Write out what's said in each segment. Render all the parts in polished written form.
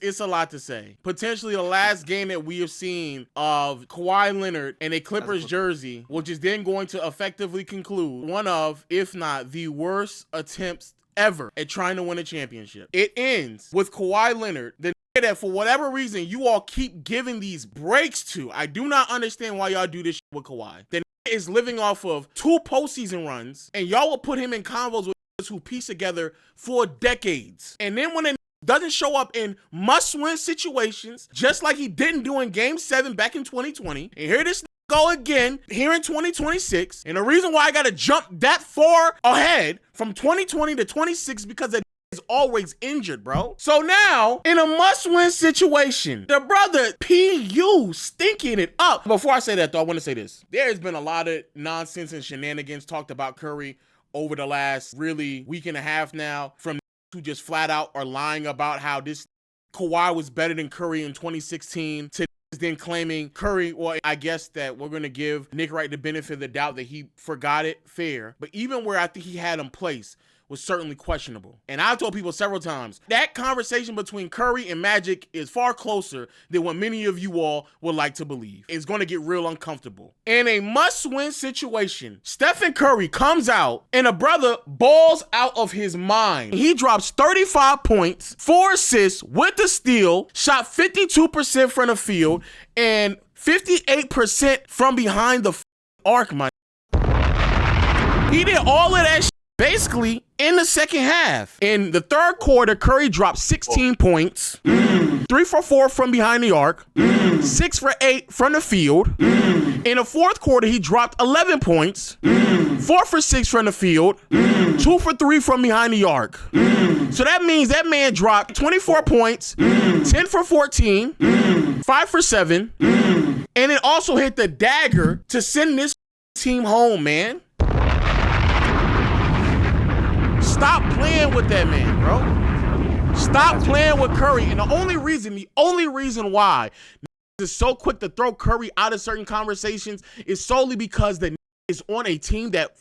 It's a lot to say. Potentially the last game that we have seen of Kawhi Leonard in a Clippers jersey, which is then going to effectively conclude one of, if not the worst attempts ever at trying to win a championship. It ends with Kawhi Leonard, the nigga that for whatever reason you all keep giving these breaks to. I do not understand why y'all do this shit with Kawhi. The nigga is living off of 2 postseason runs, and y'all will put him in combos with niggas who piece together for decades. And then when a doesn't show up in must-win situations, just like he didn't do in Game 7 back in 2020. And here this go again here in 2026. And the reason why I got to jump that far ahead from 2020 to 26 because that is always injured, bro. So now, in a must-win situation, the brother PU stinking it up. Before I say that, though, I want to say this. There has been a lot of nonsense and shenanigans talked about Curry over the last really week and a half now, from who just flat out are lying about how this Kawhi was better than Curry in 2016 to then claiming Curry, well, I guess that we're going to give Nick Wright the benefit of the doubt that he forgot it, fair. But even where I think he had him placed was certainly questionable. And I've told people several times, that conversation between Curry and Magic is far closer than what many of you all would like to believe. It's going to get real uncomfortable. In a must-win situation, Stephen Curry comes out and a brother balls out of his mind. He drops 35 points, 4 assists with the steal, shot 52% from the field, and 58% from behind the arc, my. He did all of that shit basically in the second half. In the third quarter, Curry dropped 16 points, 3 for 4 from behind the arc, 6 for 8 from the field. In the fourth quarter, he dropped 11 points, 4 for 6 from the field, 2 for 3 from behind the arc. So that means that man dropped 24 points, 10 for 14, 5 for 7, and it also hit the dagger to send this team home, man. Stop playing with that man, bro. Stop playing with Curry. And the only reason why is so quick to throw Curry out of certain conversations is solely because the is on a team that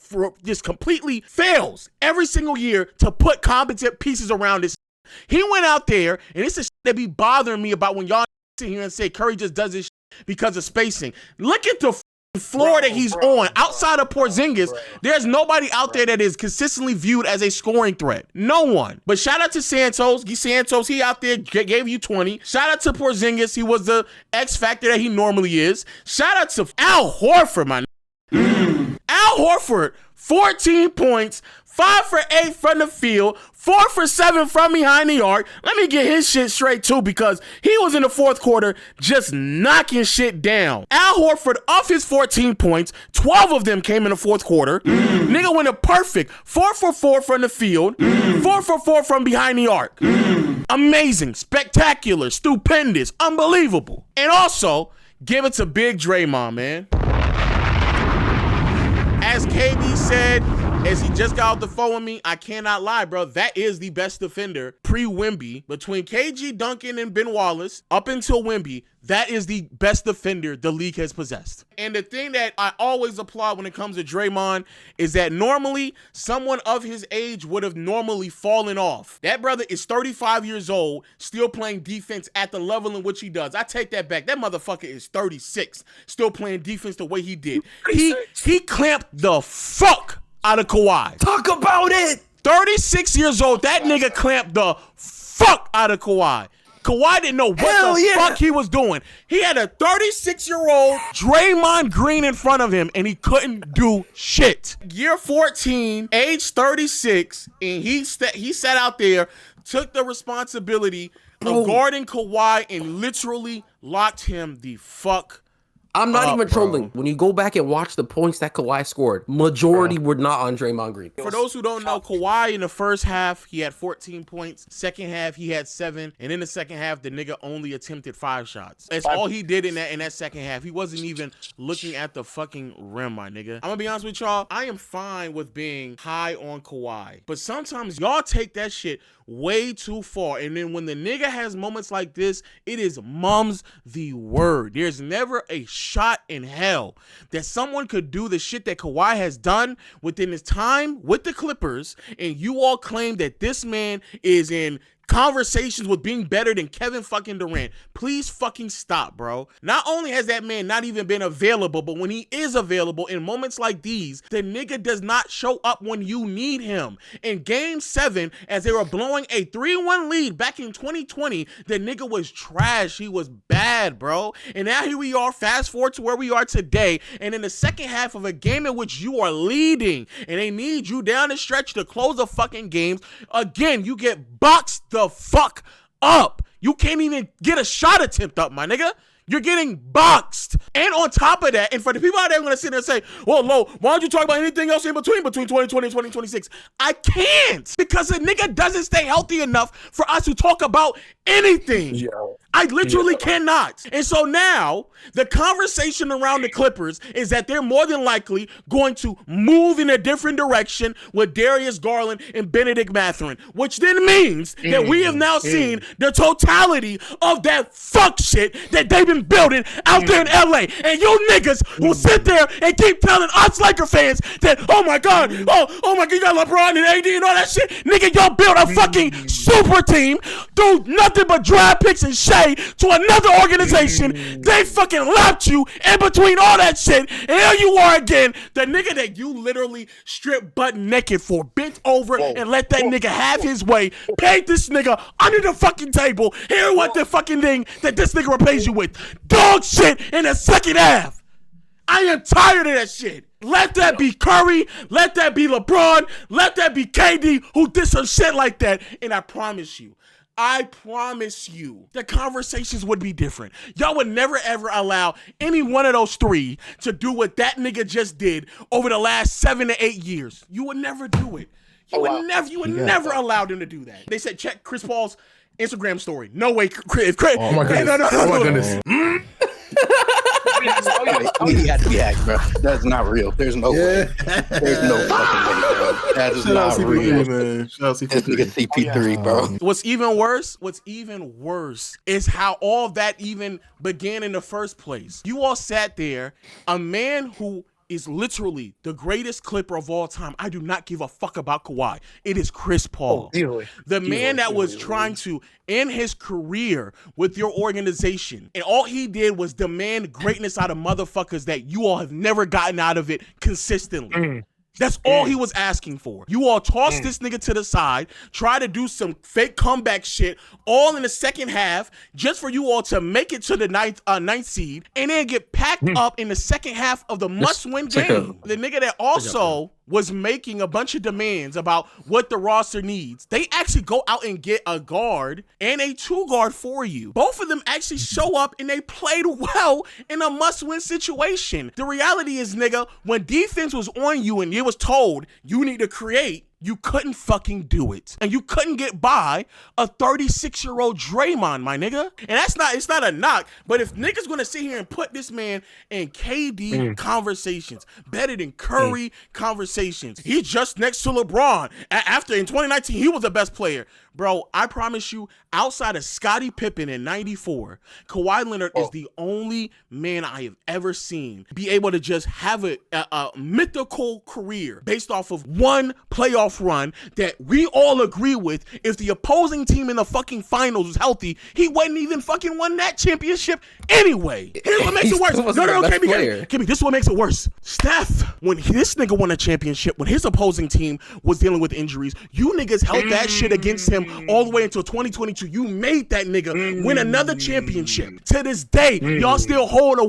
just completely fails every single year to put competent pieces around this. He went out there, and it's the shit that be bothering me about when y'all sit here and say Curry just does this because of spacing. Look at the floor that he's on. Outside of Porzingis, there's nobody out there that is consistently viewed as a scoring threat. No one. But shout out to Santos. He out there gave you 20. Shout out to Porzingis. He was the X factor that he normally is. Shout out to Al Horford, my Al Horford, 14 points, 5 for 8 from the field, 4 for 7 from behind the arc. Let me get his shit straight too, because he was in the fourth quarter just knocking shit down. Al Horford, off his 14 points, 12 of them came in the fourth quarter. Nigga went a perfect 4 for 4 from the field, 4 for 4 from behind the arc. Amazing, spectacular, stupendous, unbelievable. And also, give it to Big Draymond, man. As KB said, as he just got off the phone with me, I cannot lie, bro. That is the best defender pre-Wemby. Between KG Duncan and Ben Wallace, up until Wemby, that is the best defender the league has possessed. And the thing that I always applaud when it comes to Draymond is that normally someone of his age would have normally fallen off. That brother is 35 years old, still playing defense at the level in which he does. I take that back. That motherfucker is 36, still playing defense the way he did. He clamped the fuck out of Kawhi. Talk about it. 36 years old, that nigga clamped the fuck out of Kawhi. Kawhi didn't know what the fuck he was doing. He had a 36-year-old Draymond Green in front of him, and he couldn't do shit. Year 14, age 36, and he sat out there, took the responsibility of guarding Kawhi, and literally locked him the fuck I'm not even trolling. When you go back and watch the points that Kawhi scored, majority were not on Draymond Green. For those who don't know, Kawhi in the first half, he had 14 points. Second half, he had 7. And in the second half, the nigga only attempted 5 shots. That's all he did in that second half. He wasn't even looking at the fucking rim, my nigga. I'm gonna be honest with y'all. I am fine with being high on Kawhi. But sometimes y'all take that shit way too far. And then when the nigga has moments like this, it is mum's the word. There's never a shot in hell that someone could do the shit that Kawhi has done within his time with the Clippers, and you all claim that this man is in conversations with being better than Kevin fucking Durant. Please fucking stop, bro. Not only has that man not even been available, but when he is available in moments like these, the nigga does not show up when you need him. In game 7, as they were blowing a 3-1 lead back in 2020, the nigga was trash. He was bad, bro. And now here we are, fast forward to where we are today, and in the second half of a game in which you are leading, and they need you down the stretch to close the fucking games, again, you get boxed the fuck up. You can't even get a shot attempt up, my nigga. You're getting boxed. And on top of that, and for the people out there who are going to sit there and say, well, Lo, why don't you talk about anything else in between 2020 and 2026? I can't, because a nigga doesn't stay healthy enough for us to talk about anything. Yeah. I literally cannot. And so now the conversation around the Clippers is that they're more than likely going to move in a different direction with Darius Garland and Benedict Mathurin, which then means that we have now seen the totality of that fuck shit that they've been building out there in LA. And you niggas will sit there and keep telling us Laker fans that, oh my God, you got LeBron and AD and all that shit. Nigga, y'all built a fucking super team through nothing but draft picks and Shea to another organization. They fucking lapped you in between all that shit. And here you are again, the nigga that you literally stripped butt naked for, bent over and let that nigga have his way, paid this nigga under the fucking table. Here what the fucking thing that this nigga replaces you with. Dog shit in the second half. I am tired of that shit. Let that be Curry. Let that be LeBron. Let that be KD who did some shit like that. And I promise you, the conversations would be different. Y'all would never ever allow any one of those three to do what that nigga just did over the last 7 to 8 years. You would never do it. You would never allow them to do that. They said check Chris Paul's Instagram story. No way, Chris. Oh my goodness. Oh my goodness. He had to be hacked, bro. That's not real. There's no way. There's no fucking way, bro. That is not real. Man. Shout out CP3, bro. What's even worse is how all that even began in the first place. You all sat there, a man who is literally the greatest Clipper of all time. I do not give a fuck about Kawhi. It is Chris Paul. The man that was trying to end his career with your organization. And all he did was demand greatness out of motherfuckers that you all have never gotten out of it consistently. That's all he was asking for. You all tossed this nigga to the side, try to do some fake comeback shit all in the second half just for you all to make it to the ninth seed and then get packed up in the second half of the must-win game. The nigga that also was making a bunch of demands about what the roster needs. They actually go out and get a guard and a 2-guard for you. Both of them actually show up and they played well in a must-win situation. The reality is, nigga, when defense was on you and it was told you need to create, you couldn't fucking do it. And you couldn't get by a 36-year-old Draymond, my nigga. And it's not a knock, but if niggas gonna sit here and put this man in KD conversations, better than Curry conversations, he's just next to LeBron. After in 2019, he was the best player. Bro, I promise you, outside of Scottie Pippen in 94, Kawhi Leonard is the only man I have ever seen be able to just have a mythical career based off of one playoff run that we all agree with. If the opposing team in the fucking finals was healthy, he wouldn't even fucking won that championship anyway. Here's what makes it worse. No, Kimmy, this is what makes it worse. Steph, when this nigga won a championship, when his opposing team was dealing with injuries, you niggas held that shit against him all the way until 2022. You made that nigga win another championship. To this day, y'all still hold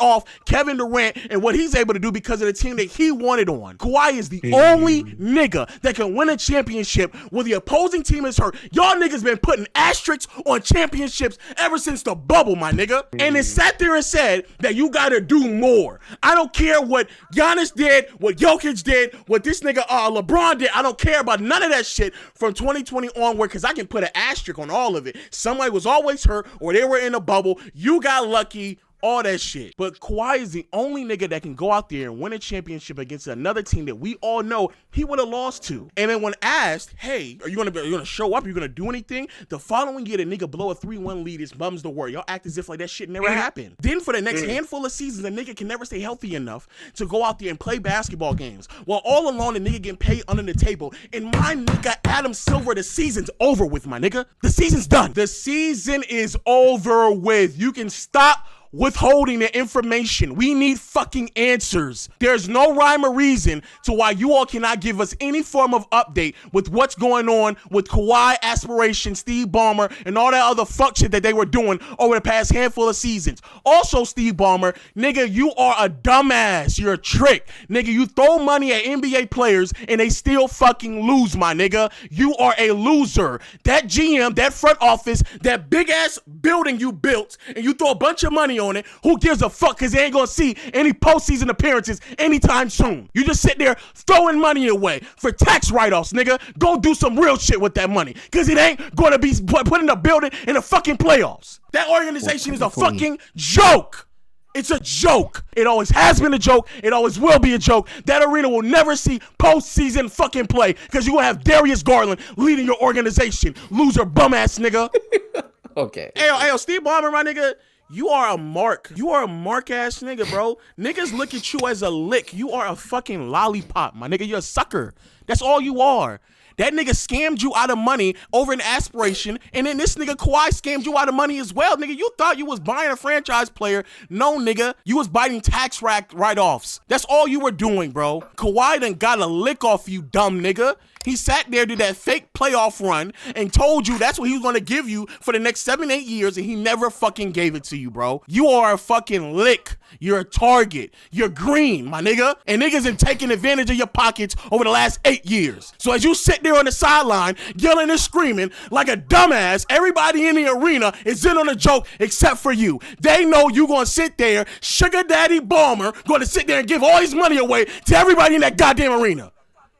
off Kevin Durant and what he's able to do because of the team that he wanted on. Kawhi is the only nigga that can win a championship when the opposing team is hurt. Y'all niggas been putting asterisks on championships ever since the bubble, my nigga. And it sat there and said that you gotta do more. I don't care what Giannis did, what Jokic did, what this nigga LeBron did. I don't care about none of that shit from 2020 onward because I can put an asterisk on all of it. Somebody was always hurt or they were in a bubble. You got lucky. all that shit. But Kawhi is the only nigga that can go out there and win a championship against another team that we all know he would have lost to. And then when asked, hey, are you gonna show up? Are you gonna do anything? The following year, the nigga blow a 3-1 lead. His bums the word. Y'all act as if like that shit never happened. Then for the next handful of seasons, the nigga can never stay healthy enough to go out there and play basketball games. While all along, the nigga getting paid under the table. And my nigga Adam Silver, the season's over with, my nigga. The season's done. The season is over with. You can stop withholding the information. We need fucking answers. There's no rhyme or reason to why you all cannot give us any form of update with what's going on with Kawhi aspiration, Steve Ballmer, and all that other fuck shit that they were doing over the past handful of seasons. Also, Steve Ballmer, nigga, you are a dumbass. You're a trick. Nigga, you throw money at NBA players and they still fucking lose, my nigga. You are a loser. That GM, that front office, that big ass building you built, and you throw a bunch of money on it, who gives a fuck, because they ain't gonna see any postseason appearances anytime soon. You just sit there throwing money away for tax write-offs, nigga. Go do some real shit with that money, because it ain't gonna be put in the building in the fucking playoffs. That organization is a fucking joke. It's a joke. It always has been a joke. It always will be a joke. That arena will never see postseason fucking play, because you're gonna have Darius Garland leading your organization. Loser bum ass nigga. Okay. Hey, Steve Ballmer, my nigga. You are a mark. You are a mark ass nigga, bro. Niggas look at you as a lick. You are a fucking lollipop, my nigga. You're a sucker. That's all you are. That nigga scammed you out of money over an aspiration, and then this nigga Kawhi scammed you out of money as well. Nigga, you thought you was buying a franchise player. No, nigga. You was biting tax write-offs. That's all you were doing, bro. Kawhi done got a lick off you, dumb nigga. He sat there, did that fake playoff run, and told you that's what he was going to give you for the next 7-8 years, and he never fucking gave it to you, bro. You are a fucking lick. You're a target. You're green, my nigga. And niggas been taking advantage of your pockets over the last 8 years. So as you sit there on the sideline, yelling and screaming like a dumbass, everybody in the arena is in on a joke except for you. They know you going to sit there, Sugar Daddy Ballmer, going to sit there and give all his money away to everybody in that goddamn arena.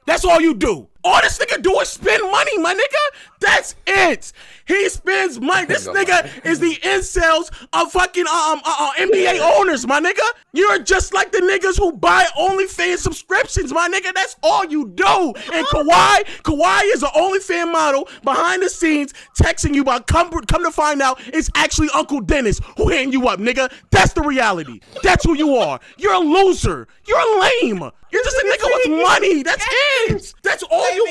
That's all you do. All this nigga do is spend money, my nigga. That's it. He spends money. This nigga is the incels of fucking NBA owners, my nigga. You're just like the niggas who buy OnlyFans subscriptions, my nigga. That's all you do. And Kawhi is an OnlyFans model behind the scenes texting you about come to find out it's actually Uncle Dennis who hitting you up, nigga. That's the reality. That's who you are. You're a loser. You're lame. You're just a nigga with money. That's it. That's all you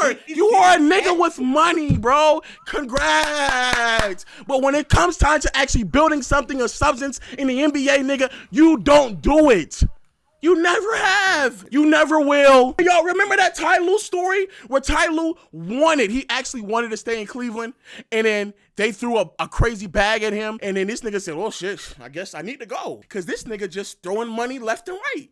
are. You are a nigga with money, bro. Congrats. But when it comes time to actually building something of substance in the NBA, nigga, you don't do it. You never have. You never will. Y'all remember that Ty Lue story where Ty Lue he actually wanted to stay in Cleveland, and then they threw a crazy bag at him, and then this nigga said, well, shit, I guess I need to go. Because this nigga just throwing money left and right.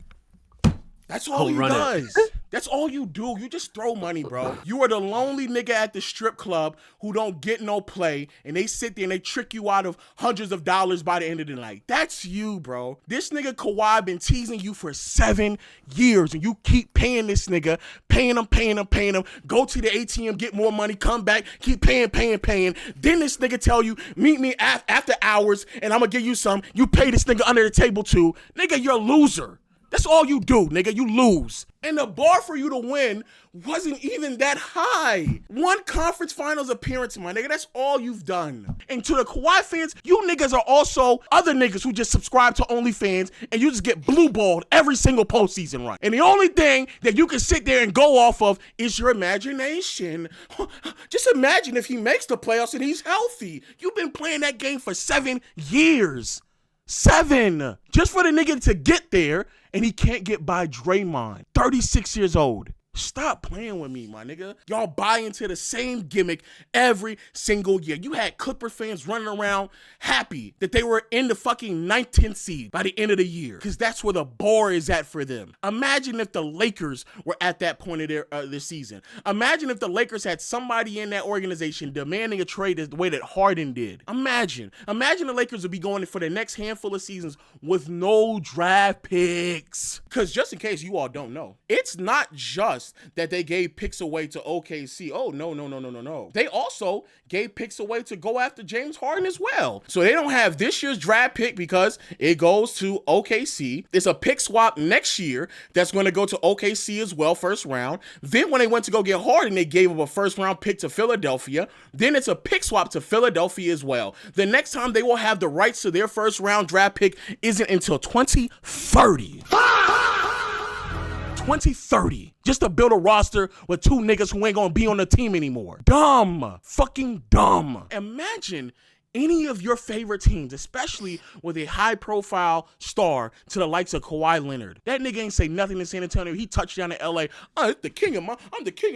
That's all he does. That's all you do. You just throw money, bro. You are the lonely nigga at the strip club who don't get no play, and they sit there and they trick you out of hundreds of dollars by the end of the night. That's you, bro. This nigga Kawhi been teasing you for 7 years, and you keep paying this nigga, paying him. Go to the ATM, get more money, come back, keep paying. Then this nigga tell you, meet me after hours, and I'm gonna give you some. You pay this nigga under the table too. Nigga, you're a loser. That's all you do, nigga. You lose. And the bar for you to win wasn't even that high. One conference finals appearance, my nigga. That's all you've done. And to the Kawhi fans, you niggas are also other niggas who just subscribe to OnlyFans, and you just get blue-balled every single postseason run. And the only thing that you can sit there and go off of is your imagination. Just imagine if he makes the playoffs and he's healthy. You've been playing that game for 7 years. 7. Just for the nigga to get there, and he can't get by Draymond, 36 years old. Stop playing with me, my nigga. Y'all buy into the same gimmick every single year. You had Clipper fans running around happy that they were in the fucking 19th seed by the end of the year, because that's where the bar is at for them. Imagine if the Lakers were at that point of their season. Imagine if the Lakers had somebody in that organization demanding a trade the way that Harden did. Imagine the Lakers would be going for the next handful of seasons with no draft picks. Because just in case you all don't know, it's not just lost that they gave picks away to OKC. Oh, no. They also gave picks away to go after James Harden as well. So they don't have this year's draft pick because it goes to OKC. It's a pick swap next year that's going to go to OKC as well, first round. Then when they went to go get Harden, they gave up a first round pick to Philadelphia. Then it's a pick swap to Philadelphia as well. The next time they will have the rights to their first round draft pick isn't until 2030. 2030, just to build a roster with two niggas who ain't gonna be on the team anymore. Dumb. Fucking dumb. Imagine any of your favorite teams, especially with a high-profile star to the likes of Kawhi Leonard. That nigga ain't say nothing to San Antonio. He touched down to LA. I'm the king in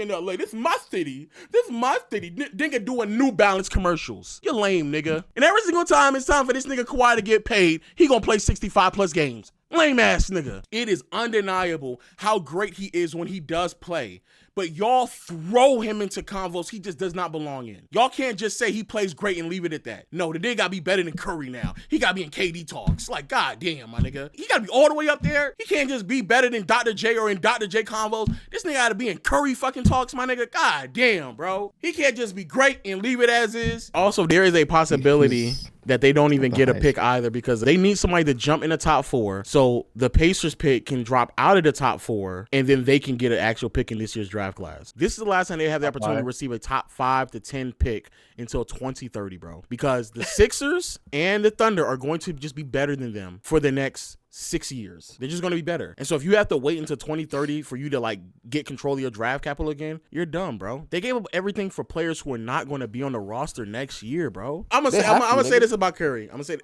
LA. This is my city. Nigga doing New Balance commercials. You're lame, nigga. And every single time it's time for this nigga Kawhi to get paid, he gonna play 65 plus games. Lame ass nigga. It is undeniable how great he is when he does play. But y'all throw him into convos he just does not belong in. Y'all can't just say he plays great and leave it at that. No, the nigga gotta be better than Curry now. He gotta be in KD talks. Like, god damn, my nigga. He gotta be all the way up there. He can't just be better than Dr. J or in Dr. J convos. This nigga gotta be in Curry fucking talks, my nigga. God damn, bro. He can't just be great and leave it as is. Also, there is a possibility that they don't even get a pick either because they need somebody to jump in the top 4 so the Pacers pick can drop out of the top 4 and then they can get an actual pick in this year's draft class. This is the last time they have the opportunity to receive a top 5 to 10 pick until 2030, bro, because the Sixers and the Thunder are going to just be better than them for the next 6 years. They're just going to be better. And so if you have to wait until 2030 for you to like get control of your draft capital again, you're dumb, bro. They gave up everything for players who are not going to be on the roster next year, bro. I'm gonna say this about Curry. Let me say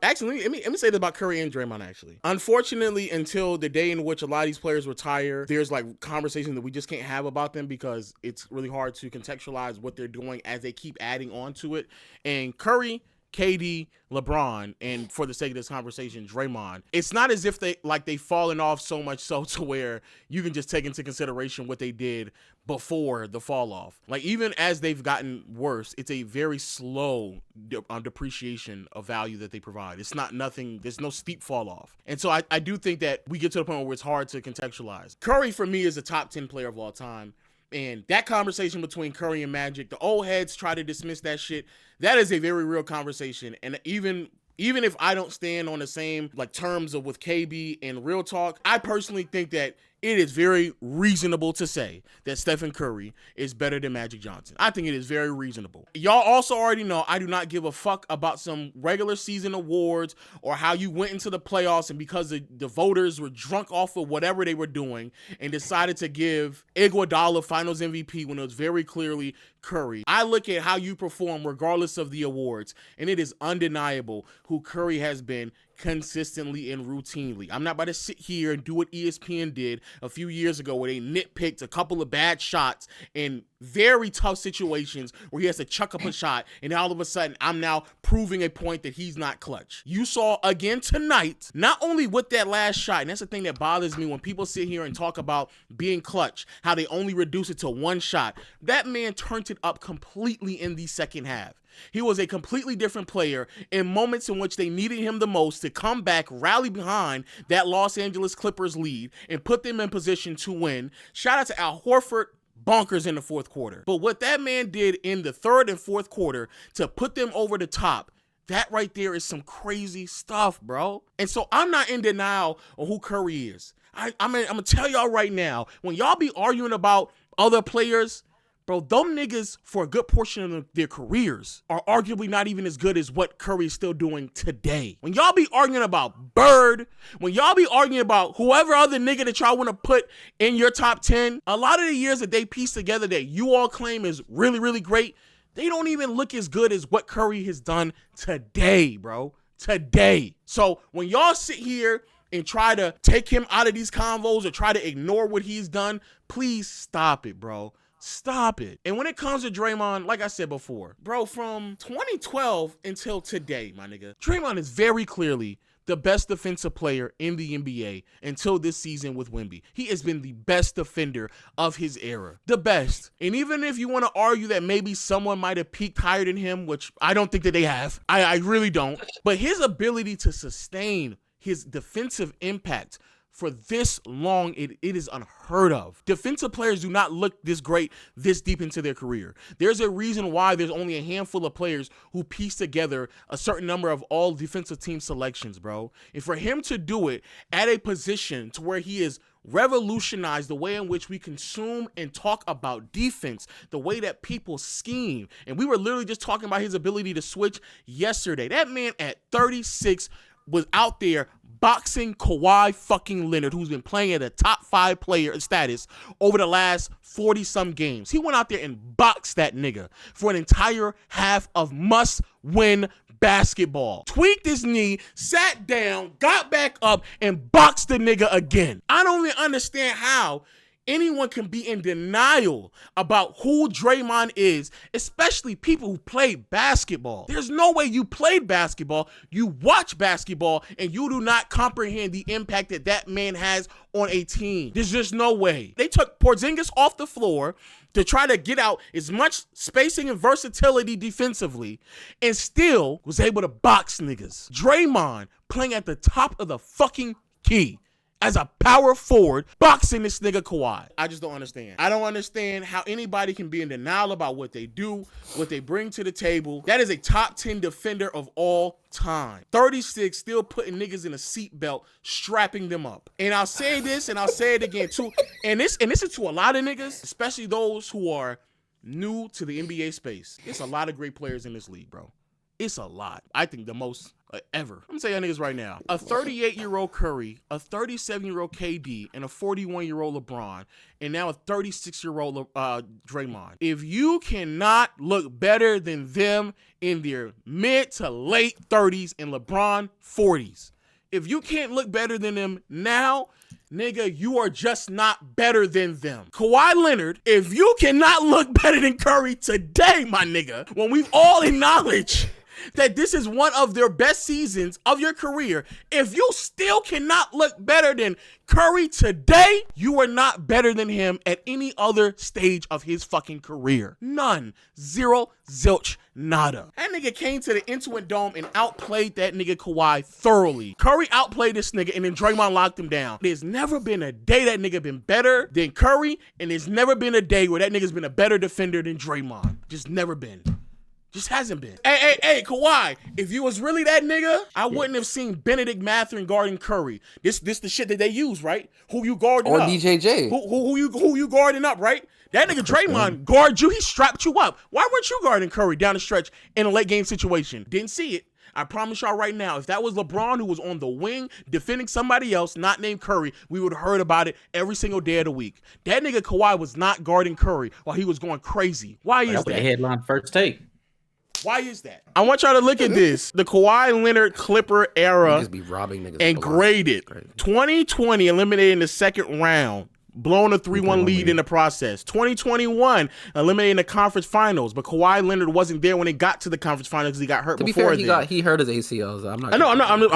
this about Curry and Draymond actually. Unfortunately, until the day in which a lot of these players retire, there's like conversations that we just can't have about them because it's really hard to contextualize what they're doing as they keep adding on to it. And Curry, KD, LeBron, and for the sake of this conversation, Draymond, it's not as if they've fallen off so much so to where you can just take into consideration what they did before the fall off. Like, even as they've gotten worse, it's a very slow depreciation of value that they provide. It's not nothing, there's no steep fall off. And so I do think that we get to the point where it's hard to contextualize. Curry, for me, is a top 10 player of all time. And that conversation between Curry and Magic, the old heads try to dismiss that shit. That is a very real conversation. And even if I don't stand on the same like terms of with KB and Real Talk, I personally think that it is very reasonable to say that Stephen Curry is better than Magic Johnson. I think it is very reasonable. Y'all also already know I do not give a fuck about some regular season awards or how you went into the playoffs and because the voters were drunk off of whatever they were doing and decided to give Iguodala Finals MVP when it was very clearly Curry. I look at how you perform regardless of the awards, and it is undeniable who Curry has been consistently and routinely. I'm not about to sit here and do what ESPN did a few years ago where they nitpicked a couple of bad shots in very tough situations where he has to chuck up a shot and all of a sudden I'm now proving a point that he's not clutch. You saw again tonight, not only with that last shot, and that's the thing that bothers me when people sit here and talk about being clutch, how they only reduce it to one shot. That man turned it up completely in the second half. He was a completely different player in moments in which they needed him the most to come back, rally behind that Los Angeles Clippers lead, and put them in position to win. Shout out to Al Horford, bonkers in the fourth quarter. But what that man did in the third and fourth quarter to put them over the top, that right there is some crazy stuff, bro. And so I'm not in denial of who Curry is. I'm gonna tell y'all right now, when y'all be arguing about other players, bro, them niggas, for a good portion of their careers, are arguably not even as good as what Curry is still doing today. When y'all be arguing about Bird, when y'all be arguing about whoever other nigga that y'all want to put in your top 10, a lot of the years that they piece together that you all claim is really, really great, they don't even look as good as what Curry has done today, bro. Today. So when y'all sit here and try to take him out of these convos or try to ignore what he's done, please stop it, bro. Stop it. And when it comes to Draymond, like I said before, bro, from 2012 until today, my nigga, Draymond is very clearly the best defensive player in the NBA until this season with Wemby. He has been the best defender of his era. The best. And even if you want to argue that maybe someone might have peaked higher than him, which I don't think that they have, I really don't, but his ability to sustain his defensive impact for this long, it is unheard of. Defensive players do not look this great this deep into their career. There's a reason why there's only a handful of players who piece together a certain number of all defensive team selections, bro. And for him to do it at a position to where he is revolutionized the way in which we consume and talk about defense, the way that people scheme. And we were literally just talking about his ability to switch yesterday. That man at 36 was out there boxing Kawhi fucking Leonard, who's been playing at a top 5 player status over the last 40-some games. He went out there and boxed that nigga for an entire half of must-win basketball. Tweaked his knee, sat down, got back up, and boxed the nigga again. I don't even understand how anyone can be in denial about who Draymond is, especially people who play basketball. There's no way you played basketball, you watch basketball, and you do not comprehend the impact that that man has on a team. There's just no way. They took Porzingis off the floor to try to get out as much spacing and versatility defensively, and still was able to box niggas. Draymond playing at the top of the fucking key as a power forward, boxing this nigga Kawhi. I just don't understand. I don't understand how anybody can be in denial about what they do, what they bring to the table. That is a top 10 defender of all time. 36, still putting niggas in a seatbelt, strapping them up. And I'll say this, and I'll say it again too. And this is to a lot of niggas, especially those who are new to the NBA space. It's a lot of great players in this league, bro. It's a lot. I think the most ever. I'm gonna say y'all niggas right now. A 38-year-old Curry, a 37-year-old KD, and a 41-year-old LeBron, and now a 36-year-old Draymond. If you cannot look better than them in their mid to late 30s and LeBron 40s, if you can't look better than them now, nigga, you are just not better than them. Kawhi Leonard, if you cannot look better than Curry today, my nigga, when we've all acknowledged that this is one of their best seasons of your career, if you still cannot look better than Curry today, you are not better than him at any other stage of his fucking career. None. Zero. Zilch. Nada. That nigga came to the Intuit Dome and outplayed that nigga Kawhi thoroughly. Curry outplayed this nigga and then Draymond locked him down. There's never been a day that nigga been better than Curry, and there's never been a day where that nigga's been a better defender than Draymond. Just never been. Just hasn't been. Hey, Kawhi, if you was really that nigga, I wouldn't have seen Benedict Mathurin guarding Curry. This the shit that they use, right? Who you guarding or up? Or DJJ. Who you guarding up, right? That nigga Draymond guard you, he strapped you up. Why weren't you guarding Curry down the stretch in a late game situation? Didn't see it. I promise y'all right now, if that was LeBron who was on the wing defending somebody else not named Curry, we would have heard about it every single day of the week. That nigga Kawhi was not guarding Curry while he was going crazy. Why is that? The headline first take. Why is that? I want y'all to look at this. The Kawhi Leonard Clipper era Just be robbing niggas and graded. 2020 eliminated in the second round. Blown a 3-1 lead in the process. 2021 eliminating the conference finals, but Kawhi Leonard wasn't there when it got to the conference finals because he got hurt before. To be fair, he hurt his ACL. So I'm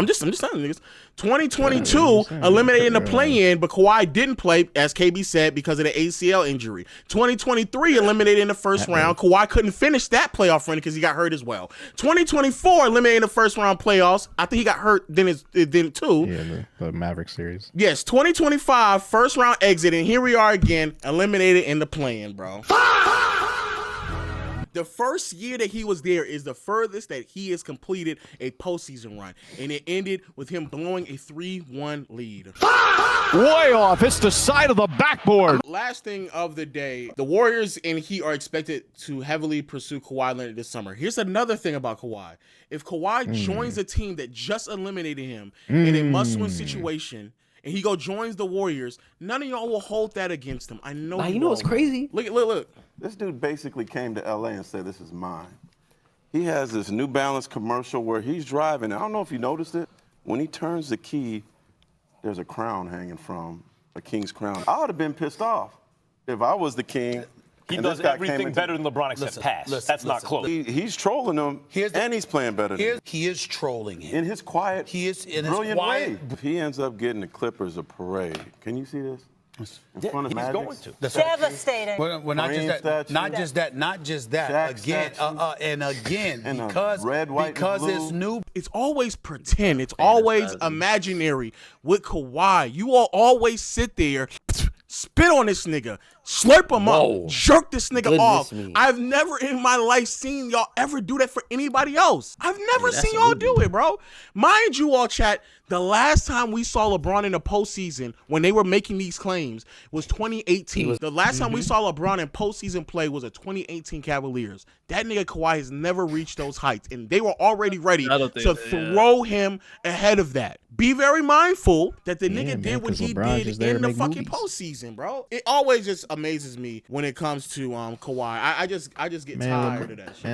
just telling niggas. 2022 eliminating the play-in, but Kawhi didn't play, as KB said, because of the ACL injury. 2023 eliminated in the first round. Kawhi couldn't finish that playoff run because he got hurt as well. 2024 eliminating the first round playoffs. I think he got hurt then too. Yeah, the Maverick series. Yes, 2025 first round exit, and here we are again, eliminated in the play-in, bro. The first year that he was there is the furthest that he has completed a postseason run, and it ended with him blowing a 3-1 lead. Way off. It's the side of the backboard. Last thing of the day, the Warriors and Heat are expected to heavily pursue Kawhi Leonard this summer. Here's another thing about Kawhi. If Kawhi joins a team that just eliminated him in a must-win situation, and he joins the Warriors, none of y'all will hold that against him. I know. You know what's crazy? Look. This dude basically came to LA and said, "This is mine." He has this New Balance commercial where he's driving. I don't know if you noticed it. When he turns the key, there's a crown hanging from a king's crown. I would have been pissed off if I was the king. He does everything better than LeBron except pass. That's not close. He's trolling him, and he's playing better than him. He is trolling him. In his quiet, he is in brilliant his quiet way. If he ends up getting the Clippers a parade, can you see this? in front of He's Magic. going to. Devastating. Well, not just that. Shaq Again, statue. and again, And because red, white, and because it's blue. new. It's always pretend. It's always imaginary with Kawhi. You all always sit there, spit on this nigga, slurp him up, jerk this nigga off. I've never in my life seen y'all ever do that for anybody else. I've never seen y'all do it, bro. Mind you all, chat, the last time we saw LeBron in the postseason when they were making these claims was 2018. The last time we saw LeBron in postseason play was a 2018 Cavaliers. That nigga Kawhi has never reached those heights, and they were already ready to throw him ahead of that. Be very mindful that the nigga did what he did in the fucking postseason, bro. It always just amazes me when it comes to Kawhi. I just get tired of that shit.